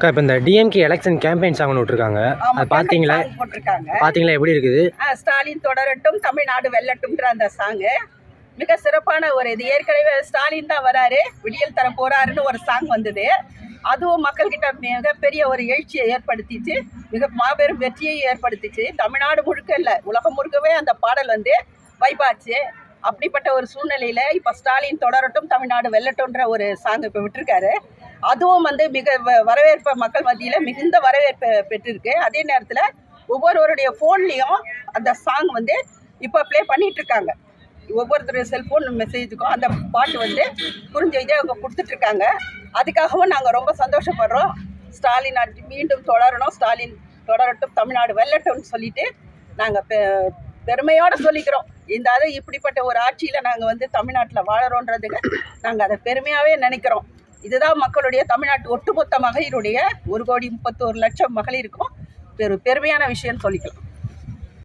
இப்போ இந்த DMK election campaign song விட்டுருக்காங்க, அது பார்த்தீங்களா? பார்த்தீங்களா எப்படி இருக்குது? ஸ்டாலின் தொடரட்டும் தமிழ்நாடு வெல்லட்டும்ன்ற அந்த சாங்கு மிக சிறப்பான ஒரு இது. ஏற்கனவே ஸ்டாலின் தான் வராரு, விடியல் தர போறாருன்னு ஒரு சாங் வந்தது. அதுவும் மக்கள்கிட்ட மிகப்பெரிய ஒரு எழுச்சியை ஏற்படுத்திச்சு, மிக மாபெரும் வெற்றியை ஏற்படுத்திச்சு. தமிழ்நாடு முழுக்க இல்லை, உலகம் முழுக்கவே அந்த பாடல் வந்து வைப்பாச்சு. அப்படிப்பட்ட ஒரு சூழ்நிலையில் இப்போ ஸ்டாலின் தொடரட்டும் தமிழ்நாடு வெல்லட்டும்ன்ற ஒரு சாங் இப்போ விட்டுருக்காரு. அதுவும் வந்து மிக வரவேற்பு மக்கள் மத்தியில் மிகுந்த வரவேற்பு பெற்றிருக்கு. அதே நேரத்தில் ஒவ்வொருவருடைய ஃபோன்லேயும் அந்த சாங் வந்து இப்போ ப்ளே பண்ணிகிட்ருக்காங்க. ஒவ்வொருத்தருடைய செல்ஃபோன் மெசேஜுக்கும் அந்த பாட்டு வந்து குறுஞ்செய்தியை அவங்க கொடுத்துட்ருக்காங்க. அதுக்காகவும் நாங்கள் ரொம்ப சந்தோஷப்படுறோம். ஸ்டாலின் மீண்டும் தொடரணும், ஸ்டாலின் தொடரட்டும் தமிழ்நாடு வெல்லட்டும்னு சொல்லிட்டு நாங்கள் பெருமையோடு சொல்லிக்கிறோம். இந்த இப்படிப்பட்ட ஒரு ஆட்சியில் நாங்கள் வந்து தமிழ்நாட்டில் வாழறோன்றதுக்கு நாங்கள் அதை பெருமையாகவே நினைக்கிறோம். இதுதான் மக்களுடைய தமிழ்நாட்டு ஒட்டுமொத்த மகளிருடைய 1,31,00,000 மகளிருக்கும் பெருமையான விஷயம்னு சொல்லிக்கலாம்.